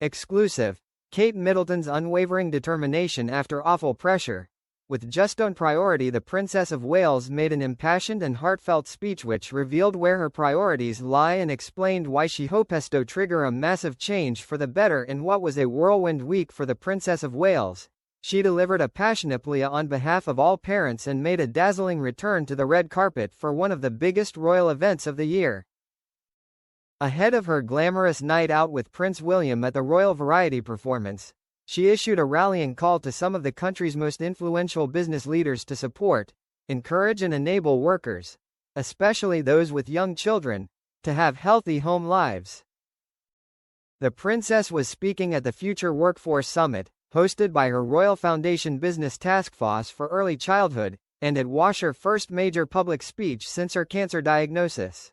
Exclusive. Kate Middleton's unwavering determination after awful pressure. With just on priority, the Princess of Wales made an impassioned and heartfelt speech which revealed where her priorities lie and explained why she hopes to trigger a massive change for the better in what was a whirlwind week for the Princess of Wales. She delivered a passionate plea on behalf of all parents and made a dazzling return to the red carpet for one of the biggest royal events of the year. Ahead of her glamorous night out with Prince William at the Royal Variety performance, she issued a rallying call to some of the country's most influential business leaders to support, encourage and enable workers, especially those with young children, to have healthy home lives. The princess was speaking at the Future Workforce Summit, hosted by her Royal Foundation Business Task Force for Early Childhood, and it was her first major public speech since her cancer diagnosis.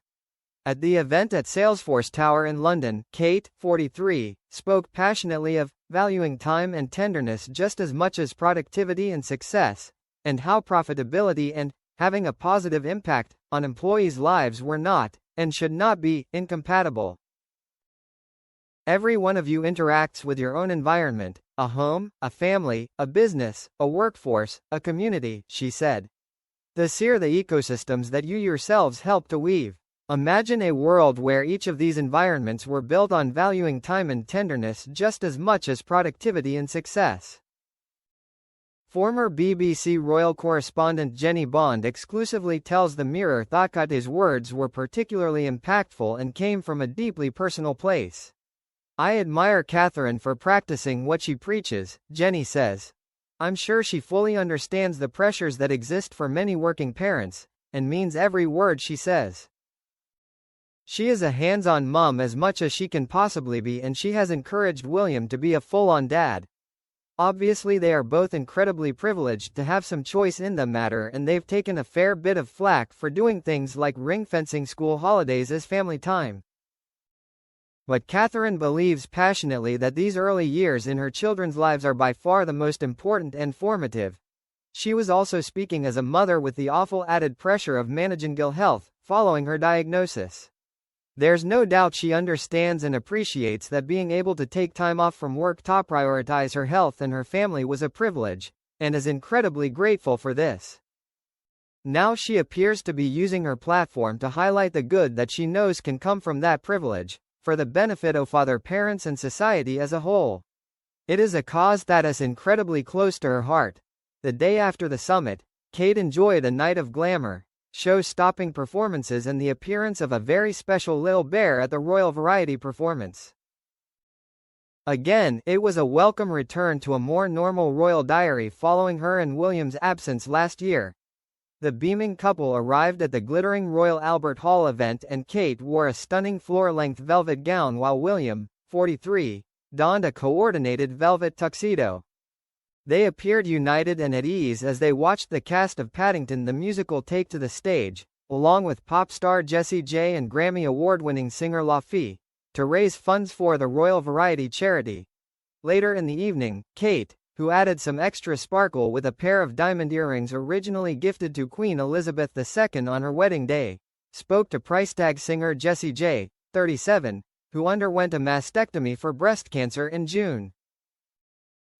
At the event at Salesforce Tower in London, Kate, 43, spoke passionately of valuing time and tenderness just as much as productivity and success, and how profitability and having a positive impact on employees' lives were not, and should not be, incompatible. Every one of you interacts with your own environment, a home, a family, a business, a workforce, a community, she said. These are the ecosystems that you yourselves help to weave. Imagine a world where each of these environments were built on valuing time and tenderness just as much as productivity and success. Former BBC royal correspondent Jenny Bond exclusively tells the Mirror that his words were particularly impactful and came from a deeply personal place. I admire Catherine for practicing what she preaches, Jenny says. I'm sure she fully understands the pressures that exist for many working parents, and means every word she says. She is a hands-on mum as much as she can possibly be, and she has encouraged William to be a full-on dad. Obviously they are both incredibly privileged to have some choice in the matter, and they've taken a fair bit of flack for doing things like ring-fencing school holidays as family time. But Catherine believes passionately that these early years in her children's lives are by far the most important and formative. She was also speaking as a mother with the awful added pressure of managing ill health following her diagnosis. There's no doubt she understands and appreciates that being able to take time off from work to prioritize her health and her family was a privilege, and is incredibly grateful for this. Now she appears to be using her platform to highlight the good that she knows can come from that privilege, for the benefit of other parents and society as a whole. It is a cause that is incredibly close to her heart. The day after the summit, Kate enjoyed a night of glamour, show-stopping performances and the appearance of a very special Lil Bear at the Royal Variety performance. Again, it was a welcome return to a more normal royal diary following her and William's absence last year. The beaming couple arrived at the glittering Royal Albert Hall event and Kate wore a stunning floor-length velvet gown while William, 43, donned a coordinated velvet tuxedo. They appeared united and at ease as they watched the cast of Paddington the musical take to the stage, along with pop star Jessie J and Grammy award-winning singer Laufey, to raise funds for the Royal Variety charity. Later in the evening, Kate, who added some extra sparkle with a pair of diamond earrings originally gifted to Queen Elizabeth II on her wedding day, spoke to price tag singer Jessie J, 37, who underwent a mastectomy for breast cancer in June.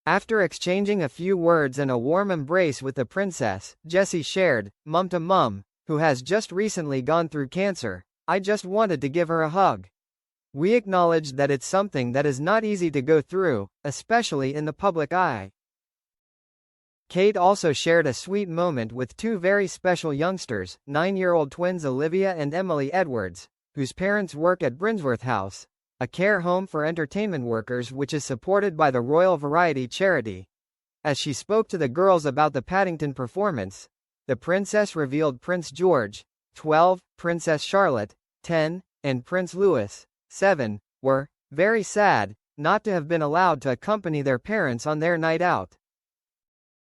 After exchanging a few words and a warm embrace with the princess, Jessie shared, "Mum to Mum, who has just recently gone through cancer, I just wanted to give her a hug. We acknowledged that it's something that is not easy to go through, especially in the public eye." Kate also shared a sweet moment with two very special youngsters, 9-year-old twins Olivia and Emily Edwards, whose parents work at Brinsworth House, a care home for entertainment workers which is supported by the Royal Variety charity. As she spoke to the girls about the Paddington performance, the princess revealed Prince George, 12, Princess Charlotte, 10, and Prince Louis, 7, were very sad not to have been allowed to accompany their parents on their night out.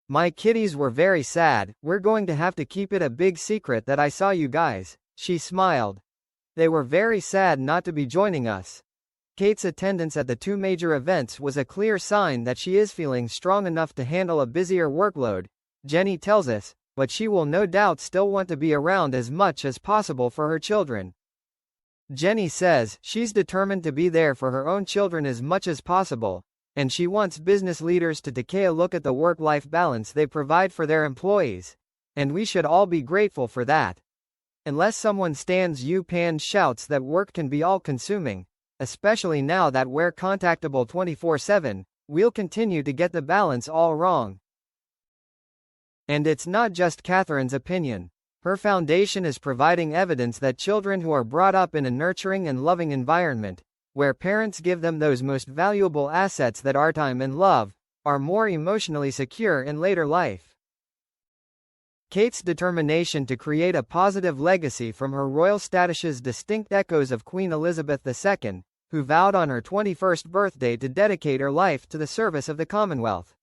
My kiddies were very sad. We're going to have to keep it a big secret that I saw you guys, she smiled. They were very sad not to be joining us. Kate's attendance at the two major events was a clear sign that she is feeling strong enough to handle a busier workload, Jenny tells us, but she will no doubt still want to be around as much as possible for her children. Jenny says she's determined to be there for her own children as much as possible, and she wants business leaders to take a look at the work-life balance they provide for their employees, and we should all be grateful for that. Unless someone stands up and shouts that work can be all-consuming, especially now that we're contactable 24/7, we'll continue to get the balance all wrong. And it's not just Catherine's opinion. Her foundation is providing evidence that children who are brought up in a nurturing and loving environment, where parents give them those most valuable assets that are time and love, are more emotionally secure in later life. Kate's determination to create a positive legacy from her royal status distinct echoes of Queen Elizabeth II, who vowed on her 21st birthday to dedicate her life to the service of the Commonwealth.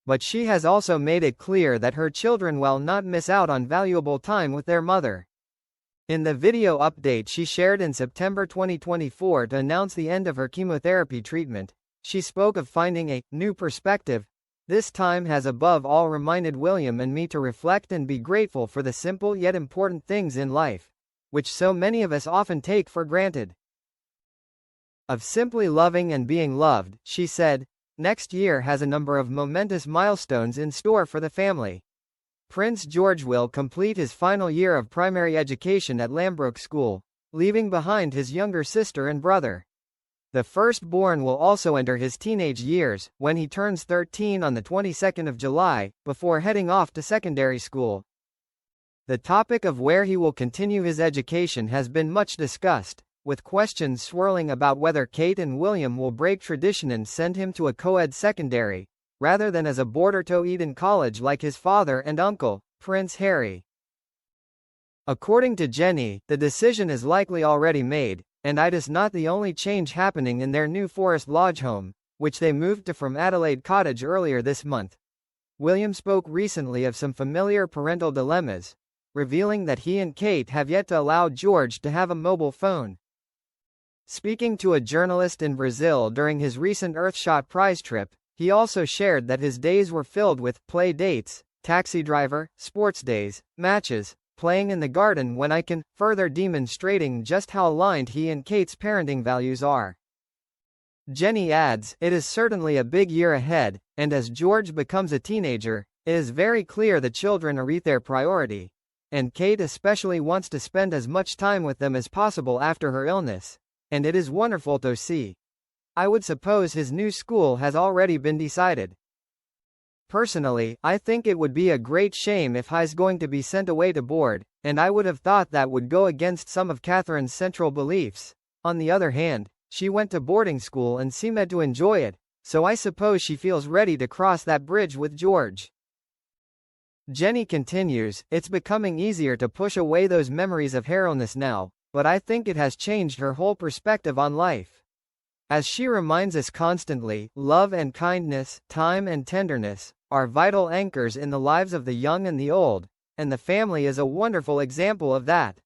But she has also made it clear that her children will not miss out on valuable time with their mother. In the video update she shared in September 2024 to announce the end of her chemotherapy treatment, she spoke of finding a new perspective. This time has above all reminded William and me to reflect and be grateful for the simple yet important things in life, which so many of us often take for granted. Of simply loving and being loved, she said, next year has a number of momentous milestones in store for the family. Prince George will complete his final year of primary education at Lambrook School, leaving behind his younger sister and brother. The firstborn will also enter his teenage years, when he turns 13 on the 22nd of July, before heading off to secondary school. The topic of where he will continue his education has been much discussed, with questions swirling about whether Kate and William will break tradition and send him to a co-ed secondary, rather than as a boarder to Eton College like his father and uncle, Prince Harry. According to Jenny, the decision is likely already made, and it is not the only change happening in their new Forest Lodge home, which they moved to from Adelaide Cottage earlier this month. William spoke recently of some familiar parental dilemmas, revealing that he and Kate have yet to allow George to have a mobile phone. Speaking to a journalist in Brazil during his recent Earthshot prize trip, he also shared that his days were filled with play dates, taxi driver, sports days, matches, playing in the garden when I can, further demonstrating just how aligned he and Kate's parenting values are. Jenny adds, it is certainly a big year ahead, and as George becomes a teenager, it is very clear the children are their priority, and Kate especially wants to spend as much time with them as possible after her illness. And it is wonderful to see. I would suppose his new school has already been decided. Personally, I think it would be a great shame if he's going to be sent away to board, and I would have thought that would go against some of Catherine's central beliefs. On the other hand, she went to boarding school and seemed to enjoy it, so I suppose she feels ready to cross that bridge with George. Jenny continues, it's becoming easier to push away those memories of harrowness now, but I think it has changed her whole perspective on life. As she reminds us constantly, love and kindness, time and tenderness, are vital anchors in the lives of the young and the old, and the family is a wonderful example of that.